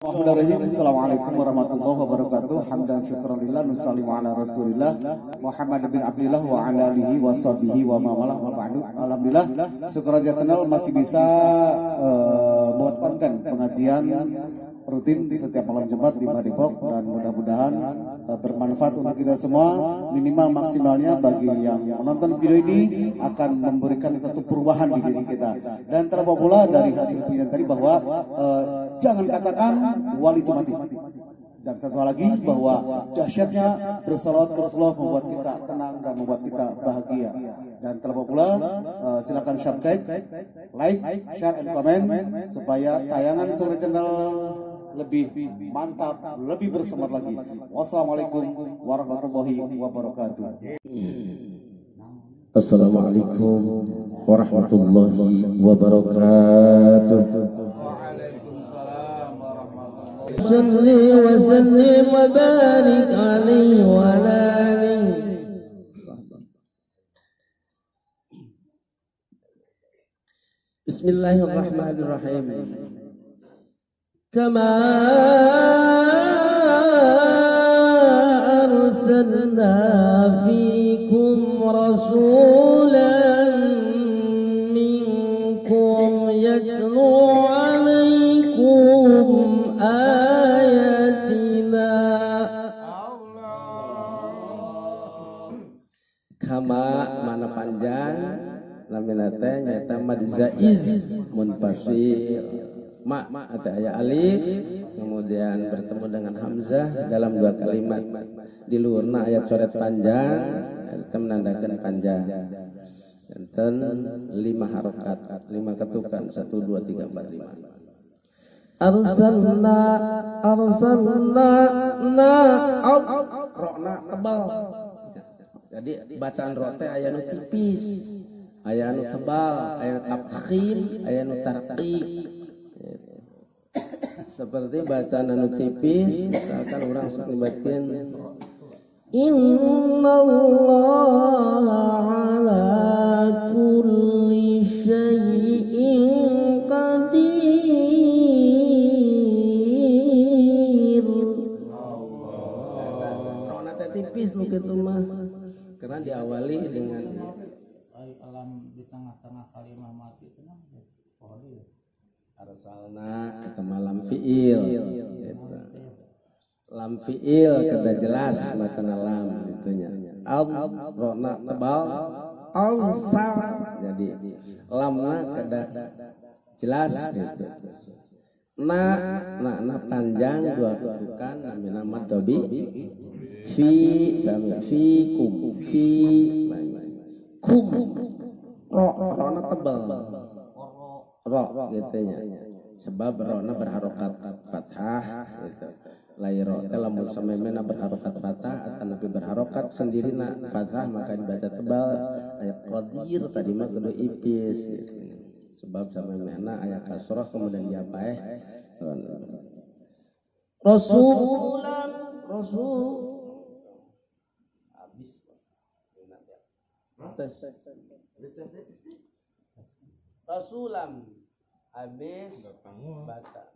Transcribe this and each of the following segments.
Bismillahirrahmanirrahim. Assalamualaikum warahmatullahi wabarakatuh. Hamdan syukurillah nusallimu ala Rasulillah Muhammad bin Abdillah wa ala alihi wa sahbihi wa mawalah wa ba'du. Alhamdulillah syukur aja kenal masih bisa buat konten pengajian rutin di setiap malam Jumat di Depok, dan mudah-mudahan bermanfaat untuk kita semua. Minimal maksimalnya bagi yang menonton video ini akan memberikan satu perubahan di diri kita. Dan terbawa pula dari hasil penelitian tadi bahwa jangan katakan wali itu mati. Dan satu lagi bahwa dahsyatnya bersalawat ke Rasulullah membuat kita tenang dan membuat kita bahagia. Dan terbawa pula silakan subscribe, like, share, and comment supaya tayangan Sore Channel lebih mantap, lebih bersemangat lagi. Wassalamualaikum warahmatullahi wabarakatuh. Assalamualaikum warahmatullahi wabarakatuh. Salli wa sallim wa barik alaihi wa alihi. Bismillahirrahmanirrahim. Kama arsalna fikum rasulan minkum yatlu alaikum ayatina. Kama mana panjang laminate nyata mad zaiz munfasil. Ma atau ayat alif kemudian bertemu dengan hamzah dalam dua kalimat. Di luarna ayat coret panjang itu menandakan panjang. Dan 5 harokat, 5 ketukan, 1, 2, 3, 4, 5. Arsalna rokna tebal. Jadi bacaan rote ayat nu tipis, ayat nu tebal, ayat tafkhim, ayat nu tarqiq. Seperti bacaan anu tipis, misalkan orang sebatin Innallaha ala kulli syai'in qadir. Rona tipis nu kitu mah karena diawali dengan alam di tengah-tengah kalimat mati itu nah arsalna kata malam fiil gitu. Lam fiil kada jelas makna lam itunya. Rona tebal awsal jadi lamna kada jelas gitu. Na panjang dua ketukan namina mad dobi fi sami fi kum rona tebal ro gitu nya. Sebab rona berharokat fathah gitu. Lai ro teh lamun samemena berharokat fathah atau nabi berharokat sendirinya fathah maka dibaca tebal. Ayat qadir tadi mah kudu ipis gitu. Sebab samemena ayat kasrah kemudian diapaeh rasul habis rasulam habis bata.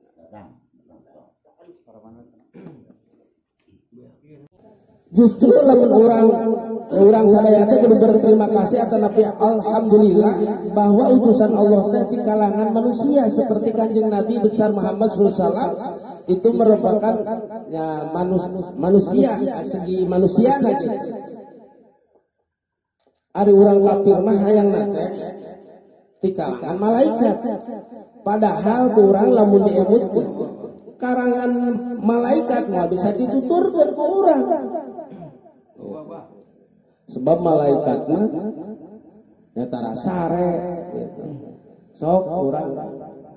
Justru lamun orang sadaya teh kudu berterima kasih atas Nabi alhamdulillah bahwa utusan Allah teh di kalangan manusia seperti Kanjeng Nabi besar Muhammad SAW itu merupakan ya manusia segi manusia lagi. Ari urang kafir mah hayang teh di kalangan malaikat. Padahal orang lamun diemutkeun karangan malaikat mah bisa dituturkeun ku urang. Sebab malaikat mah nyata sare gitu. Sok urang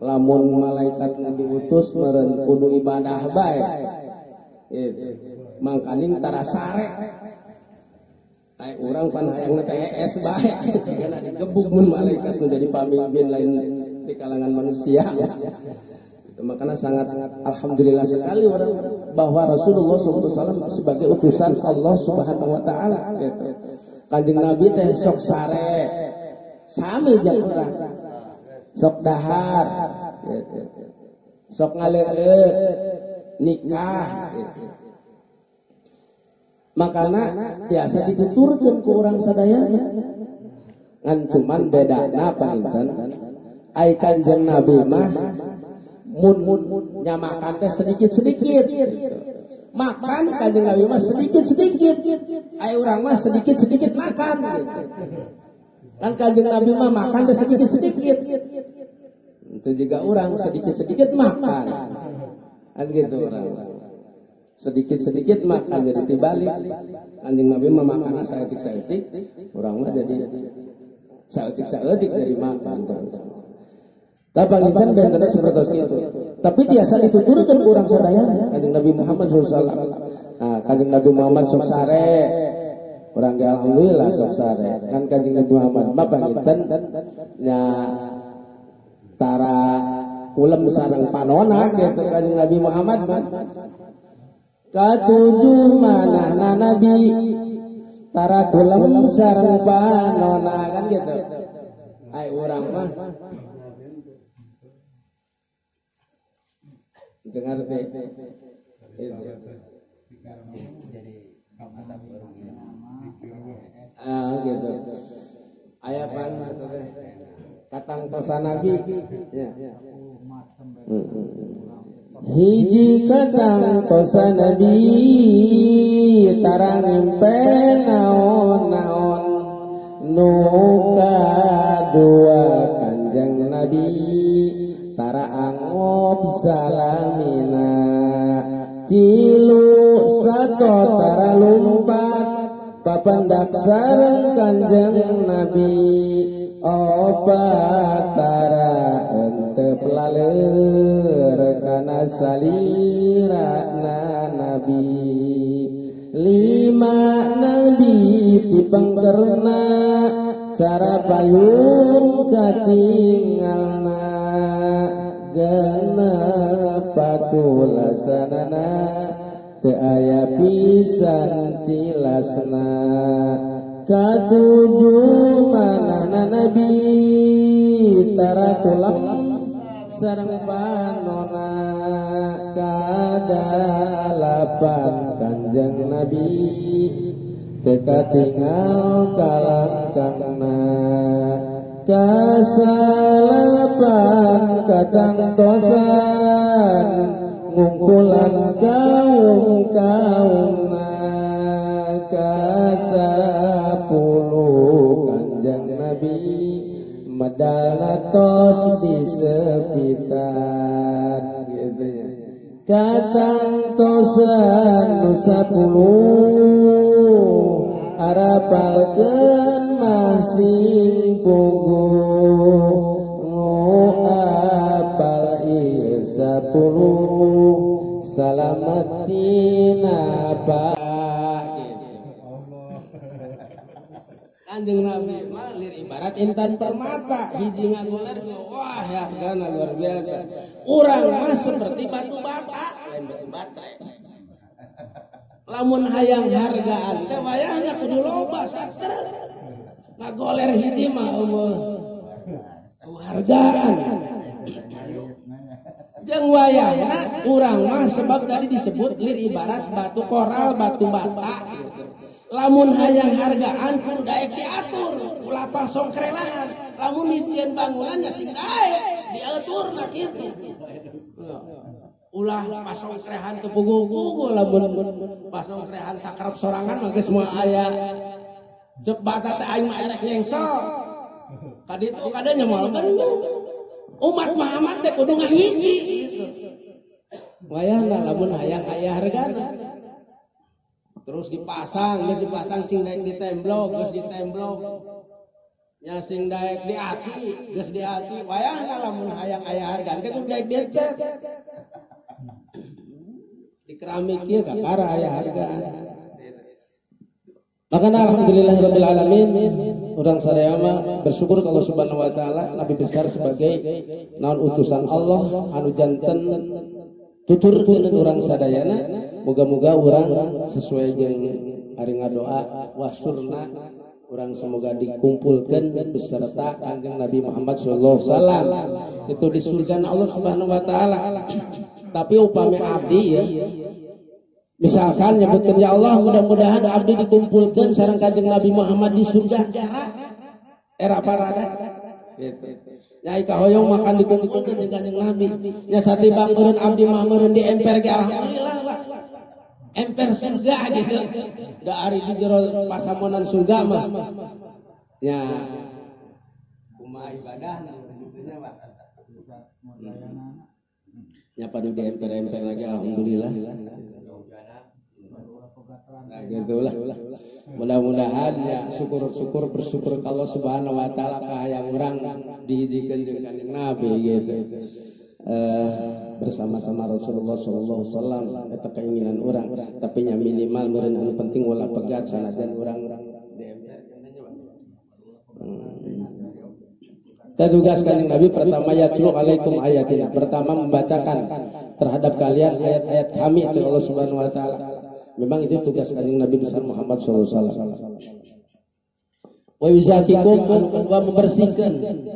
lamun malaikat diutus meureun kudu ibadah bae. Gitu. Mangkaning tara sare. Ai urang pan hayang TS bae. Kana digebuk mun malaikat menjadi pamimpin lain di kalangan manusia. Makanya sangat alhamdulillah sekali bahwa Rasulullah SAW sebagai utusan Allah Subhanahu Wa Taala. Kanjeng Nabi teh sok sare, sami jeung urang, sok dahar, sok ngaleueut, nikah. Makana biasa dituturkeun ku urang sadayana. Ngan cuman bedana panginten ai Kanjeng Nabi mah mun nyamakan teh sedikit-sedikit. Makan Kanjeng Nabi mah sedikit-sedikit. Ai urang mah sedikit-sedikit makan gitu. Kan Kanjeng Nabi mah makan teh sedikit-sedikit. Itu juga urang sedikit-sedikit makan. Kan gitu urang. Sedikit-sedikit makan jadi tibalik. Kanjeng Nabi mah makanna saeutik-saeutik, urang mah jadi saeutik-saeutik jadi makan terus. Tapangitan bentena sapertos kitu. Tapi biasa dituturkeun ku urang sadayana Kanjeng Nabi Muhammad sallallahu alaihi wasallam. Nah, Kanjeng Nabi Muhammad sok sare. Urang ge alhamdulillah sok sare. Kan Kanjeng Nabi Muhammad mah panginten nya tara ulem sareng panona gitu Kanjeng Nabi Muhammad mah. Katujuh manahna Nabi tara kulem sareng panona kan gitu. Ai urang mah dengar teh gitu. Aya pan teh katang tosa Nabi ya. Hiji katang tosa Nabi tara ngimpe naon-naon nu kadua Kanjeng Nabi tara angop salamina tilu sato tara lumpat papandak sareng Kanjeng Nabi opat tara henteu laleur kana salirana Nabi lima Nabi dipengkerna cara payung katingalna genep patulasanana teu aya pisan cilasna katujuh manahna Nabi tara kulem sareng panona kadalapan Kanjeng Nabi teu katingal kalangkangna kasalapan katangtosan ngungkulan kaum-kaumna kasapuluh Kanjeng Nabi medalna tos di sepitan gitu ya. Katangtosan nu 10 arapalkeun masing puguh nu apal ieu 10 salamatina apa Kanjeng Nabi mah lir ibarat intan permata hiji ngagoler wah ya kana luar biasa urang mah seperti batu bata lain batu baterai lamun hayang hargaan teh wayahna kudu loba sater ngagoler hiji mah hargaan jeung wayahna urang mah sebab tadi disebut lir ibarat batu koral batu bata lamun hayang hargaan kudu daek diatur ulah pasong kerelahan lamun dijieun bangunannya sing daek diaturna kitu ulah pasong kerehan teu puguh-puguh lamun pasong kerehan sakrap sorangan mah geus moal aya ceuk bata teh aing mah erek nyengsel kaditu kadanya moal bener umat Muhammad teh kudu ngahiji wayahna lamun hayang aya hargana terus dipasang sing daek ditemblok geus ditemblok nya sing daek diaci geus diaci wayahna lamun hayang aya hargana teh kudu daek diecet di keramik ieu kakara aya hargana makana alhamdulillahirabbil alamin urang sadaya mah bersyukur kalau Subhanahu wa taala nabi besar sebagai naon utusan Allah anu janten tuturkeun urang sadayana moga-moga urang sesuai jeung ari ngadoa wasurna urang semoga dikumpulkeun beserta Kanjeng Nabi Muhammad sallallahu alaihi wasallam itu di surga Allah Subhanahu wa taala Tapi upami abdi ya, misalkan nyebutkan ya Allah mudah-mudahan abdi dikumpulkan sareng Kanjeng Nabi Muhammad di surga era parada gitu. Nyai kahoyong makan dikumpulkan dengan Kanjeng Nabi. Nya satibang meureun abdi mah meureun di emper ge alhamdulillah Pak. Emper surga gitu. Da ari di jero pasamonan surga mah. Ya kumaha ibadahna urang Pak. Ya pada di emper-emper lagi alhamdulillah. Nah, gitulah. Mudah-mudahan ya syukur bersyukur kalau Subhanahu wa taala kahayang urang dihijikeun jeung Kanjeng Nabi gitu. Bersama-sama Rasulullah sallallahu alaihi wasallam eta keinginan urang, tapi nya minimal meureun anu penting ulah pegat sanajan urang di emper. Tugas Kanjeng Nabi pertama yatlu alaikum ayatina, pertama membacakan terhadap kalian ayat-ayat kami dari Allah Subhanahu wa taala. Memang itu tugas Kanjeng Nabi besar Muhammad sallallahu alaihi wasallam. Wa yuzakikum, anu kedua membersihkan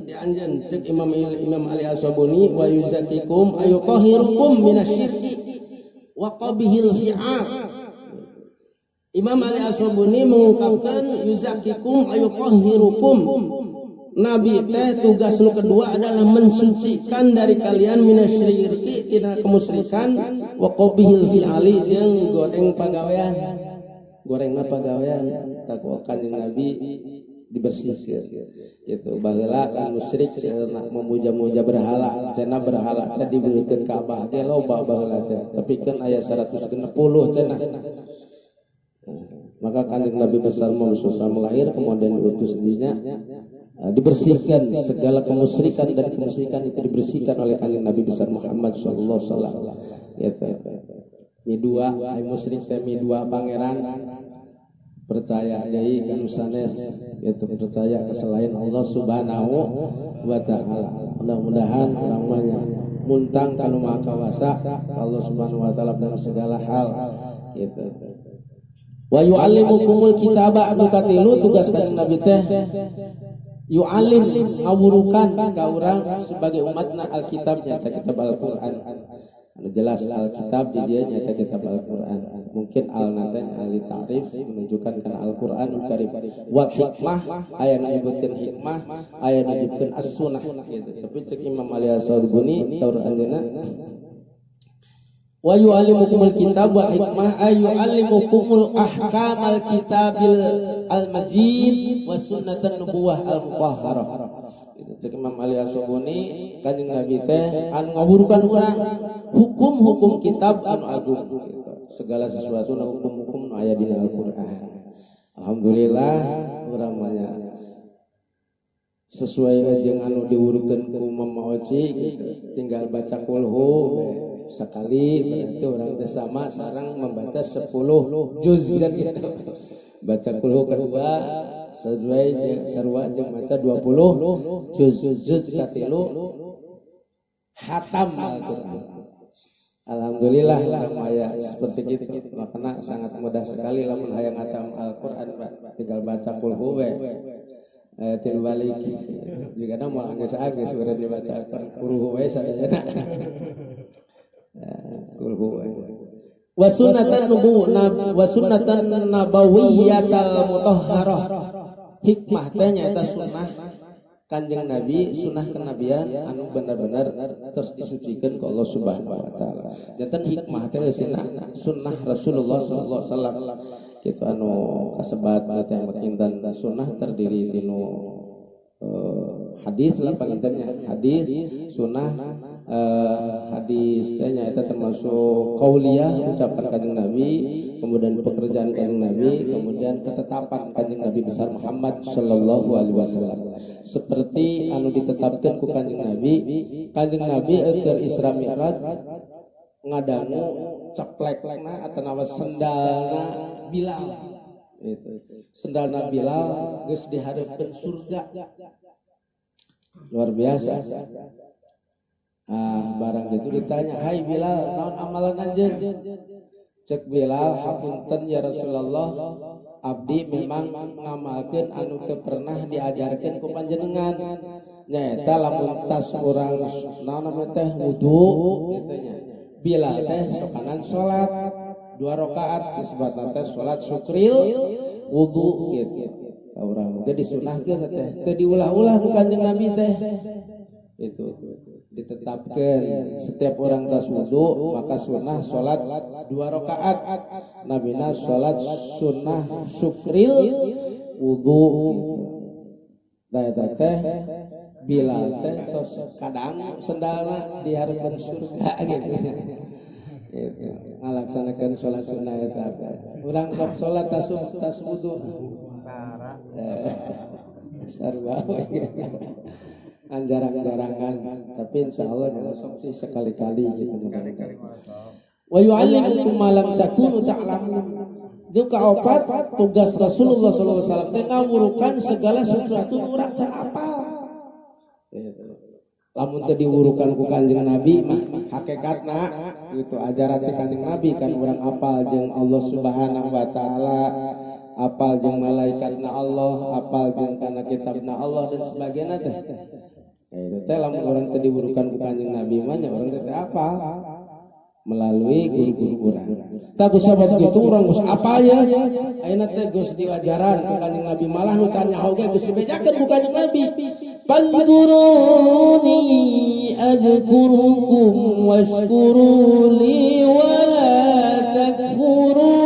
di anjeun cek Imam Ali As-Sabuni, wa yuzakikum ayutahhirukum minasyirki wa qabihil fi'al. Imam Ali As-Sabuni mengungkapkan yuzakikum ayutahhirukum, Nabi teh tugas nu kedua adalah mensucikan dari kalian minasyirki tina kemusyrikan wa qabihil fi'ali jeung goreng pagawean. Gorengna pagawean takwa Kanjeng Nabi dibersihkeun gitu. Baheula kan musyrik memuja-muja berhala, cenah berhala teh dibeukeun Ka'bah ge loba baheula teh. Tapi kan aya 160 cenah. Maka Kanjeng Nabi besar Muhammad sallallahu lahir kemudian diutus dirinya dibersihkan segala kemusyrikan, dan kemusyrikan itu dibersihkan oleh Kanjeng Nabi besar Muhammad sallallahu alaihi wasallam. Gitu. Midua ai musyrik teh midua pangeran percaya deui kana sanes gitu, percaya ke selain Allah Subhanahu wa taala. Mudah-mudahan urang mah muntang kana Maha Kawasa Allah Subhanahu wa taala dalam segala hal gitu. Wa yu'allimukumul kitaba, anu katilu tugas Kanjeng Nabi teh yu'alim ngawurukan ka urang sebagai umatna alkitab, nyata kitab Al-Qur'an. Anu jelas alkitab di dia nyata kitab Al-Qur'an. Mungkin al-nate ahli ta'rif menunjukkan kana Al-Qur'anul Karim. Wal hikmah aya nyebutkeun hikmah, aya nyebutkeun as-sunnah gitu. Tapi cek Imam Ali As-Sabuni saur anjeunna wa yu'allimukumul kitab wal hikmah ay yu'allimukumul ahkamal kitabil al-majid was sunnatan nubuwah al-mutahharah. Itu cek Imam Ali As-Sabuni, Kanjeng Nabi teh anu ngawurukan urang hukum-hukum kitab anu agung gitu. Segala sesuatu na hukum-hukum nu aya dina Al-Qur'an. Alhamdulillah urang mah sesuai jeung anu diwurukeun ku Mama Oci gitu. Tinggal baca kulhu sekali berarti orang teh sama sareng membaca 10 juz kan gitu. Baca kulhu kedua sarua jeung maca 20 juz katilu hatam Al-Qur'an. Alhamdulillah aya seperti itu. Makanya sangat mudah sekali lamun hayang hatam Al-Qur'an tinggal baca kulhu we. Til balik juga na moal geus-geus urang dibaca kulhu we sanesana. Wa sunnatan nabawiyyatal mutahharah. Hikmah teh nyaeta sunnah Kanjeng Nabi, sunnah kenabian anu benar-benar terus disucikeun ku Allah Subhanahu wa taala. Janten hikmah teh sunnah Rasulullah sallallahu alaihi wasallam kitu anu kasebat teh makinten sunnah terdiri dinu hadis lah pangintennya hadis sunnah. Hadis teh nyaeta termasuk qauliyah ucapan Kanjeng Nabi, kemudian pekerjaan Kanjeng Nabi, kemudian ketetapan Kanjeng Nabi besar Muhammad sallallahu alaihi wasallam. Seperti anu ditetapkan ku Kanjeng Nabi keur Isra Mi'raj ngadangu ceplekna atawa sendalna Bilal. Itu. Sendalna Bilal geus dihareupeun surga. Luar biasa. Barang itu ditanya, "Hai Bilal, naon amalan anjeun?" Cek Bilal, "Hapunten ya Rasulullah, abdi memang ngamalkeun anu teu pernah diajarkeun ku panjenengan. Nyaeta lamun tas urang naon namanya teh wudu kitu nya. Bilal teh sokangan salat 2 rakaat disebutna teh salat syukril wudu gitu. Urang ge disunahkeun teh teu diulah-ulah ku Kanjeng Nabi teh. Itu ditetapkan setiap orang tas wudu maka sunnah salat 2 rakaat. Nabina salat sunnah syukril wudu. Teh Bilal teh tos kadang sendalna dihareupeun surga gitu. Itu ngalaksanakeun salat sunnah eta. Urang sok salat tas wudu. Sarwa jarang-jarangan tapi insyaallah sok sih sekali-kali gitu. Wa yu'allimukum ma lam takunu ta'lamun. Itu kaopat tugas Rasulullah sallallahu alaihi wasallam teh ngawurukan segala sesuatu urang can apal. Lamun teu diwurukan ku Kanjeng Nabi mah hakikatna itu ajaran teh Kanjeng Nabi kan urang apal jeung Allah Subhanahu wa taala, apal jeung malaikatna Allah, apal jeung kana kitabna Allah dan sebagainya teh. Itu teh lamun urang teu diwurukan ku Kanjeng Nabi mah nya urang teh apal melalui guru-guru urang. Tah ku sabab kitu urang geus apal ya. Ayeuna teh geus diajaran ku Kanjeng Nabi malah nu can nyaho ge geus dibejakeun ku Kanjeng Nabi. Fadhkuruni azkurukum washkuru li wa la takfurun.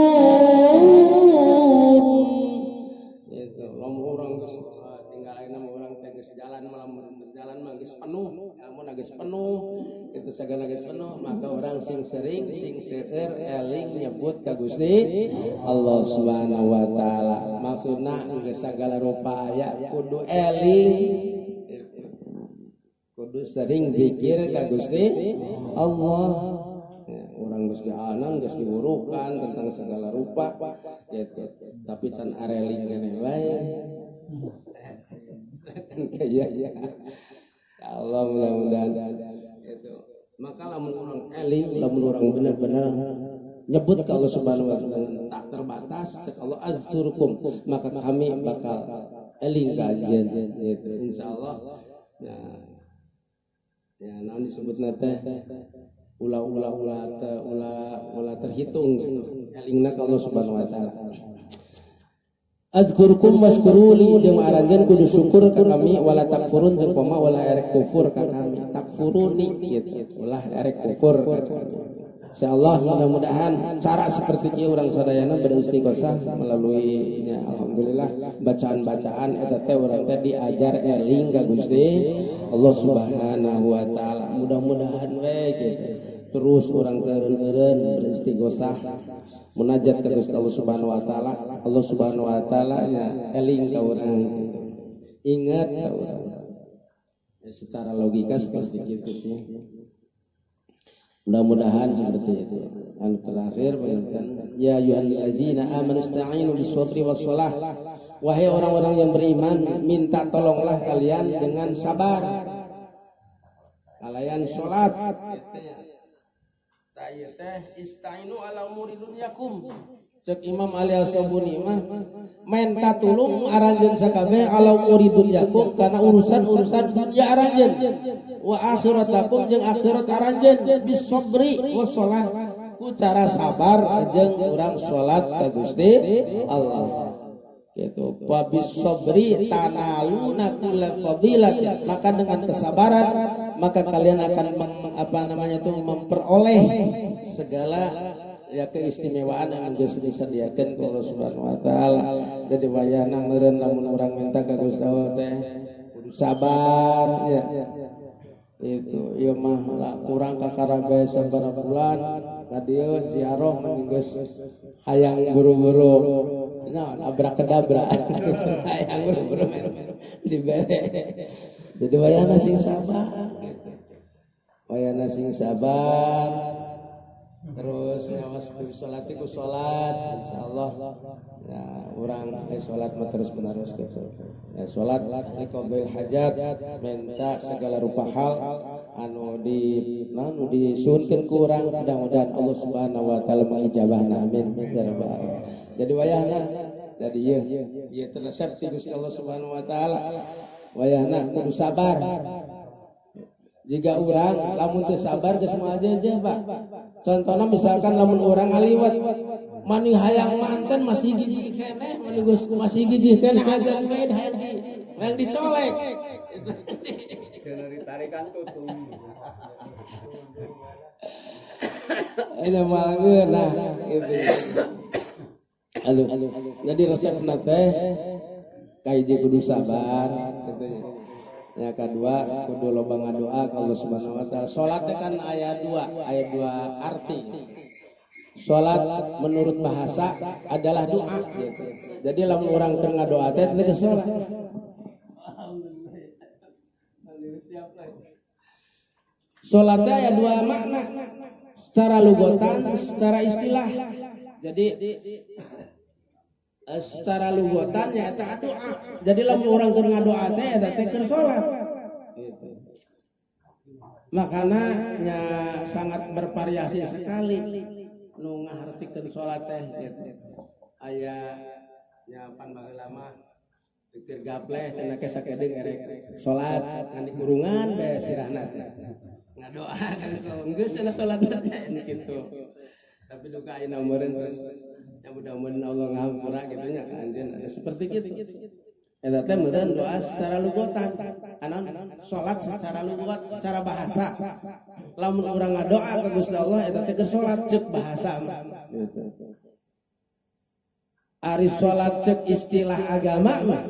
Itu lamun urang geus tinggal ayeuna mah urang teh geus jalan malam jalan mah geus penuh, lamun geus penuh itu sagana geus penuh maka orang sing sering sing seueur eling nyebut ka Gusti Allah Subhanahu wa taala. Maksudna geus sagala rupa aya kudu eling, kudu sering zikir ka Gusti Allah. Orang geus dianan geus diurukan tentang segala rupa gitu. Tapi can areling keneh wae. Ya Allah mudah-mudahan itu. Maka lamun orang eling, lamun orang benar-benar nyebut ke Allah Subhanahu wa taala tak terbatas cek Allah azkurukum maka kami bakal eling kajian gitu insyaallah. Ya naon disebutna teh ulah terhitung gitu. Elingna ka Allah Subhanahu wa taala. Azkurukum washkuruli jeung aranjeun kudu syukur ka kami wala takfurun jeung pama wala erek kufur ka kami. Takfuruni gitu. Ulah erek kufur. Insyaallah mudah-mudahan cara seperti ieu urang sadayana beristighosah melalui ya, alhamdulillah bacaan-bacaan eta teh urang teh diajar eling ka Gusti Allah Subhanahu wa taala. Mudah-mudahan we gitu. Terus urang eureun beristighosah munajat ka Gusti Allah Subhanahu wa taala. Allah Subhanahu wa taala nya eling ka urang. Ingat ka urang. Secara logika seperti itu sih. Mudah-mudahan seperti itu. Yang terakhir bayangkan ya ayyuhallazina amanu ista'inu bis-sabri was-shalah. Wahai orang-orang yang beriman, minta tolonglah kalian dengan sabar. Kalian salat. Tah teh ista'inu ala umuri dunyakum. Cek Imam Ali As-Sabuni mah minta tulung aranjeun sakabeh ala umuri dunyakum kana urusan-urusan dunya aranjeun. Wa akhiratakum jeung akhirat aranjeun bis sabri wa shalah ku cara sabar jeung urang salat ka Gusti Allah. Gitu. Wa bis sabri tanaluna kulla fadilat. Maka dengan kesabaran maka kalian akan memperoleh segala ya keistimewaan yang geus disediakeun ku Allah Subhanahu wa taala. Jadi wayahna meureun lamun urang minta ka Gusti Allah teh kudu sabar ya. Itu ieu mah kurang ka karabe sabaraha bulan ka dieu ziarah mah geus hayang buru-buru naon abrakadabra hayang buru-buru dibere. Jadi wayahna sing sabar gitu. Wayahna sing sabar terus nyawas sholat itu sholat insyaallah ya urang sholat mah terus menerus gitu ya sholat liqabil hajat minta segala rupa hal anu disuunkeun ku urang mudah-mudahan Allah Subhanahu wa taala mengijabahna amin ya rabbal alamin. Jadi wayahna jadi ieu resep ti Gusti Allah Subhanahu wa taala wayahna kudu sabar. Jika urang lamun teu sabar geus mah aja Pak Contohnya misalkan lamun orang aliwat mani hayang manten masih gigih keneh, mani Gus masih gigih keneh agak main hayang dicolek. Cenah ditarikan tutung. Ini malangkeun nah gitu. Aduh. Jadi resepna teh kahiji kudu sabar gitu ya. Yang kedua kudu loba ngadoa ka Allah Subhanahu wa taala. Salat teh kan aya dua arti. Salat menurut bahasa adalah doa gitu. Jadi lamun urang keur ngadoa teh teu salat. Salat teh aya dua makna. Secara lugotan, secara istilah. Jadi secara lugotan ya eta doa. Jadi lamun urang keur ngadoa teh eta teh keur salat. Gitu. Makana nya sangat bervariasi sekali nu ngahartikeun salat teh gitu. Aya nya pan baheula mah pikir gapleh cenah ke sakedeng erek salat kan dikurungan bae sirahna teh. Ngadoa kan geus cenah salat teh kitu. Tapi duka ayeuna meureun terus ya mudah-mudahan Allah ngahampura gitu nya ka anjeun ada seperti gitu. Eta teh meureun doa secara lugotan. Anon salat secara lugot, secara bahasa. Lamun urang ngadoa ka Gusti Allah eta teh keur salat ceuk bahasa mah. Gitu. Ari salat ceuk istilah agama mah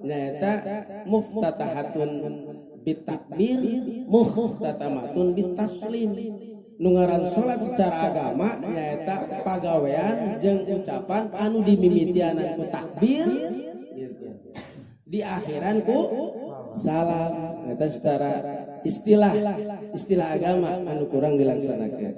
nyaeta muftatahatun bitakbir, muhtatamatun bitaslim. Nu ngaran salat secara agama nyaeta pagawean jeung ucapan anu dimimitianan ku takbir gitu. Di akhiran ku salam. Eta secara istilah agama anu kurang dilaksanakeun.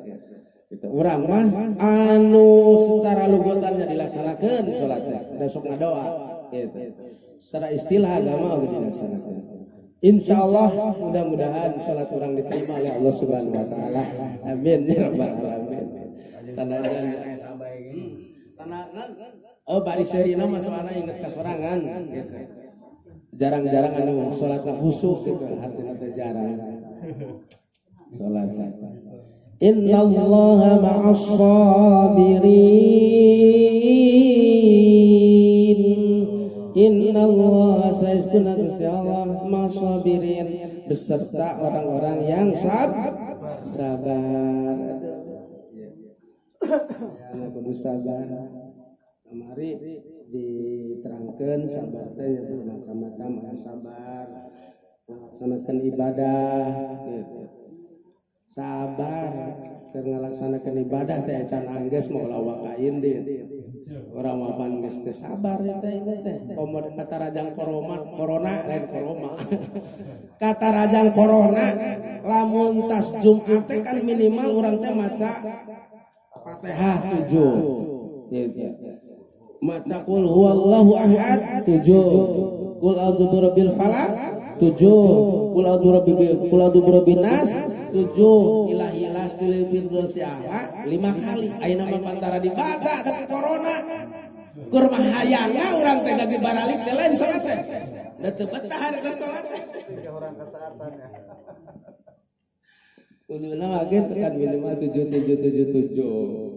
Gitu. Urang mah anu secara lugotannya dilaksanakeun salat teh, besok ngadoa gitu. Secara istilah agama udah dilaksanakeun. Insyaallah mudah-mudahan salat orang diterima oleh Allah Subhanahu wa taala. Amin ya rabbal alamin. Sanajan bari seurina mah soalna inget ka sorangan gitu. Jarang-jarang anu salatna khusyuk gitu, artinya teh jarang. Salat. Innallaha ma'as sabirin. Innallaha saestuna Gusti Allah masabirin beserta orang-orang yang sabar. Ya kudu sabar. Kamari diterangkeun sabar teh macam-macam aya sabar melaksanakan ibadah gitu. Sabar keur ngalaksanakeun ibadah teh can anggeus mau ulah kain deui. Orang mapan geus teu sabar teh komod kata rajang corona lain corona. Kata rajang corona lamun tas Jumat teh kan minimal urang teh maca Fatihah 7 gitu. Maca qul huwallahu ahad 7. Qul a'udzu birabbil falaq 7. Qul a'udzu birabbin nas 7. Ilahilas tulil firdausiah 5 kali. Ayeuna mah pantara dibaca da corona. Keur mahayangna urang teh gage baralik teh lain salat teh. Da teu betah eta salat teh. Siga urang kasaatan ya. Kuduna mah ge tekan minimal 7777.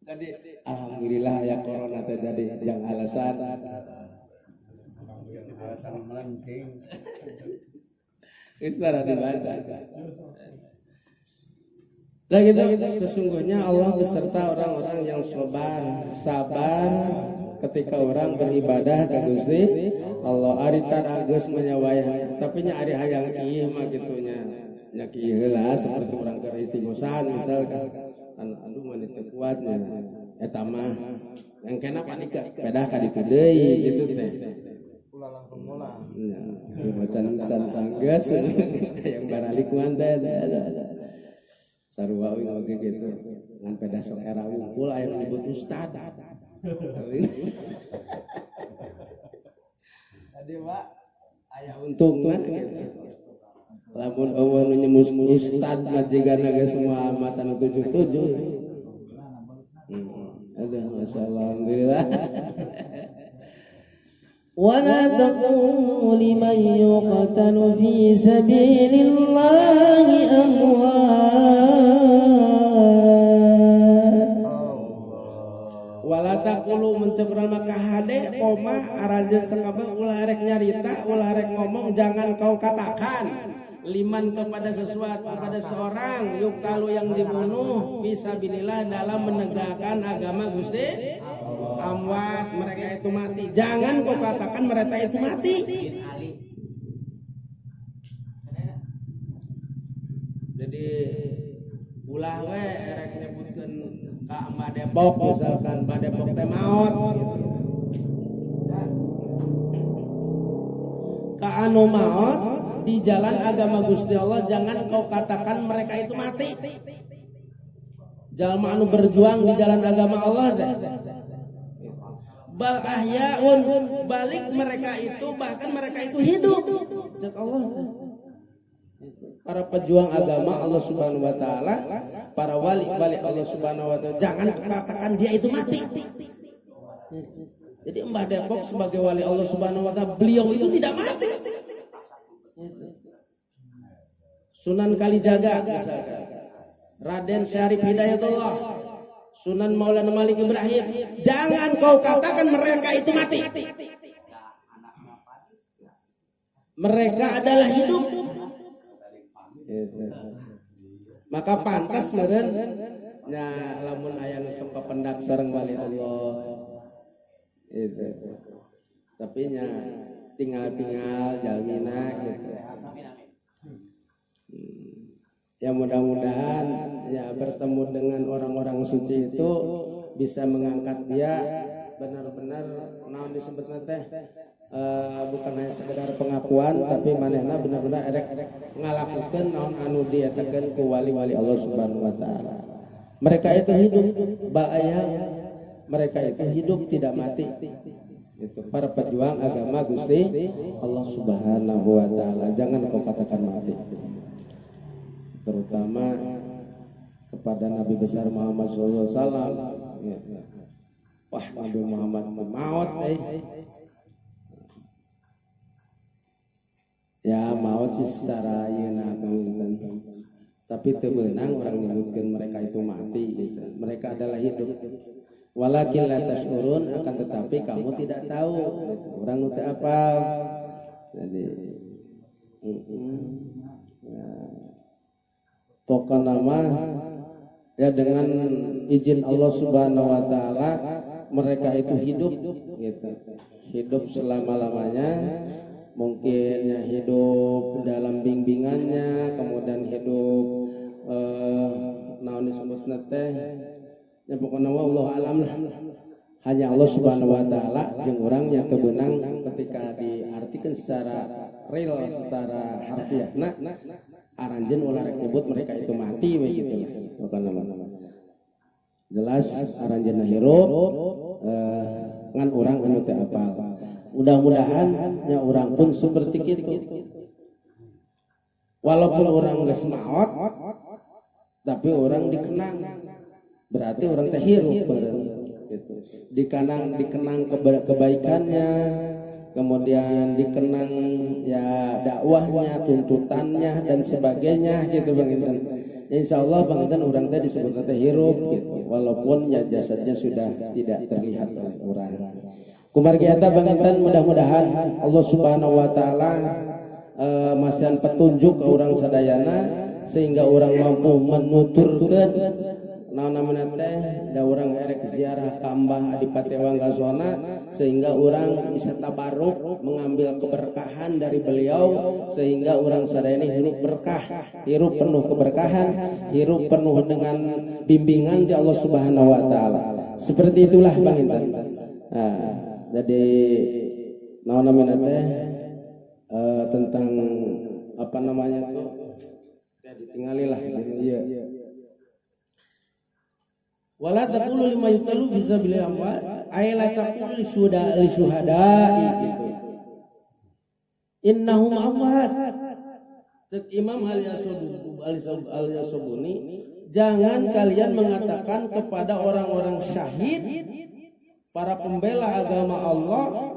Jadi alhamdulillah ya corona teh jadi yang alasan melenceng. Itu ada dibaca. Nah gitu, sesungguhnya Allah beserta orang-orang yang sabar ketika orang beribadah ka Gusti Allah. Ari cara geus menyawai tapi nya ari hayang ieu mah kitunya. Nya kieu heula seperti urang keur istighosah misalkan aduh mah teu kuatnya eta mah engkena panika pedah ka ditu deui gitu teh. Ulah langsung mulang. Ya, macan tanggas yang baralik manten ada. Sarua oge gitu. Ngan pedah sok era wungkul aya nyebut ustad. Tadi Pak aya untungna gitu. Lamun Allah nu nyemus ustad mah jigana ge semua macan 77. Aduh masyaallah alhamdulillah. ولا تقولوا لمن يقتل في سبيل الله أموات wala taqulu mencebrang maka hade koma arajeun sakabeh ulah rek nyarita ulah rek ngomong jangan kau katakan liman kepada sesuatu kepada seorang yuktalu yang dibunuh fisabilillah dalam menegakkan agama Gusti amwat mereka itu mati jangan kau katakan mereka itu mati jadi ulah we rek nyebutkeun ka Mbak Depok misalkan Mbak Depok teh maot gitu. Ka anu maot di jalan agama Gusti Allah jangan kau katakan mereka itu mati. Jalma anu berjuang di jalan agama Allah teh. Bal ahyaun balik mereka itu bahkan mereka itu hidup. Cek Allah. Para pejuang agama Allah Subhanahu wa taala, para wali-wali Allah Subhanahu wa taala jangan katakan dia itu mati. Jadi Mbah Depok sebagai wali Allah Subhanahu wa taala beliau itu tidak mati. Sunan Kalijaga misalkan Raden Syarif Hidayatullah Sunan Maulana Malik Ibrahim jangan kau katakan mereka itu mati. Mereka adalah hidup. Maka pantas meureun nya lamun aya nu sok kapendak sareng wali Allah itu. Tapi nya tinggal jalmina gitu. Ya mudah-mudahan ya bertemu dengan orang-orang suci itu bisa mengangkat dia benar-benar naon disebutna teh bukan hanya sekedar pengakuan tapi manehna benar-benar erek ngalakukeun naon anu dietakeun ku wali-wali Allah Subhanahu wa taala. Mereka itu hidup baaya, mereka itu hidup tidak mati. Itu para pejuang agama Gusti Allah Subhanahu wa taala. Jangan kau katakan mati. Terutama kepada Nabi besar Muhammad sallallahu alaihi wasallam. Wah, Nabi Muhammad maut ya maut sih secara yeuna tapi teu beunang orang nyebutkeun mereka itu mati gitu. Mereka adalah hidup. Walakin la tashurun akan tetapi kamu tidak tahu gitu. Orang nu teu apal. Jadi ya pokoknya mah ya dengan izin Allah Subhanahu wa taala mereka itu hidup gitu. Hidup selama-lamanya. Mungkin ya hidup dalam bimbingannya, kemudian hidup naon disebutna teh ya pokoknya Allah alam lah. Hanya Allah Subhanahu wa taala jeung urang nya teu beunang ketika diartikeun secara real secara harfiahna aranjeun ulah rek nyebut mereka itu mati we gitu lah. Pokona jelas aranjeunna hirup ngan urang anu teu apal. Mudah-mudahan ya orang pun seperti itu. Walaupun orang geus maot, tapi orang dikenang. Berarti orang teh hirup gitu. Dikenang kebaikannya, kemudian dikenang ya dakwahnya, tuntutannya dan sebagainya gitu Bang Intan. Insyaallah Bang Intan orang teh disebut teh hirup gitu. Walaupun ya jasadnya sudah tidak terlihat oleh orang. Kumargi eta Bang Intan mudah-mudahan Allah Subhanahu wa taala masihan petunjuk ke orang sadayana sehingga orang mampu menuturkeun naon namanya teh da urang erek ziarah ka Mbah Adipati Wanggaswana sehingga orang bisa tabaruk mengambil keberkahan dari beliau sehingga orang sadayana hirup berkah, hirup penuh keberkahan, hirup penuh dengan bimbingan di Allah Subhanahu wa taala. Seperti itulah Bang Intan. Nah, jadi naon namanya teh tentang apa namanya tuh ya ditinggalilah iya. Wala taqulu lima yuqalu fi sabilillah amwat ay la taqulu li syuhada'i gitu. Innahum amwat. Cek Imam Al-Yasubuni jangan kalian mengatakan kepada orang-orang syahid para pembela agama Allah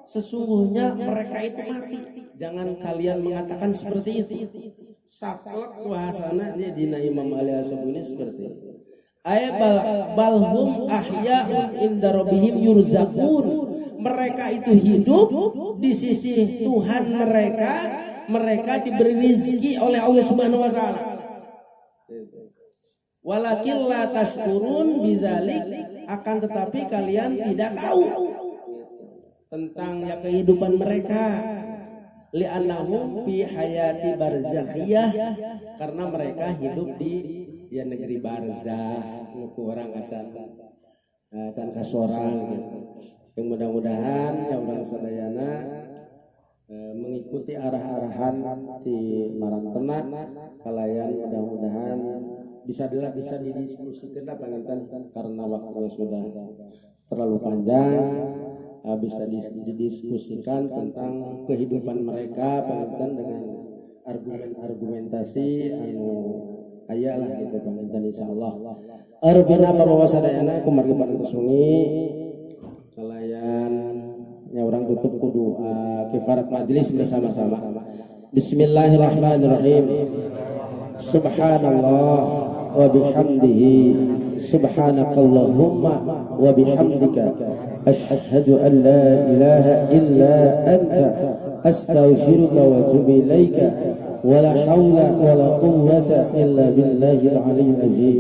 sesungguhnya mereka itu mati. Jangan kalian mengatakan seperti itu. Saklek bahasana dia dina Imam Ali As-Sabuni seperti itu. Balhum ahya'un inda rabbihim yurzaqun. Mereka itu hidup di sisi Tuhan mereka, mereka diberi rezeki oleh Allah Subhanahu wa taala. Walakin la tashkurun bidzalik, akan tetapi kalian tidak tahu tentang ya kehidupan mereka. Li'annahum fi hayati barzakhiyah, karena mereka hidup di ya negeri barzah, orang acan kasorang gitu. Yang mudah-mudahan ya orang sadayana mengikuti arah-arahan di Marantena kalayan, mudah-mudahan bisa didiskusikan panginten karena waktunya sudah terlalu panjang. Bisa didiskusikan tentang kehidupan mereka panginten dengan argumentasi anu aya lah gitu panginten insyaallah. Arbina bawa sadayana kumargi parantos wengi kalayan nya urang tutup kudu kifarat majelis bersama-sama. Bismillahirrahmanirrahim. Subhanallah wa bihamdihi, subhanakallahumma wa bihamdika, asyhadu an la ilaha illa anta, astaghfiruka wa atubu ilaika, wa la haula wa la quwwata illa billahil aliyyil azim.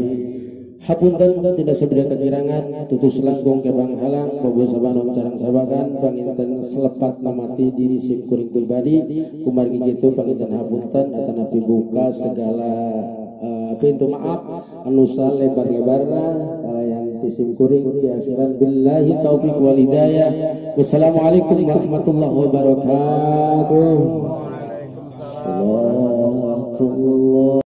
Hapunten tidak sebedah kekirangan tutus langkung ke bang halang bobo sabanon carang sabagan panginten selepat namati diri sim kuring pribadi kumargi gitu panginten hapunten atana pibuka segala pintu maaf anusa lebar-lebarna kalayan sim kuring di akhiran billahi taufiq wal hidayah. Wassalamualaikum warahmatullahi wabarakatuh. Waalaikumsalam.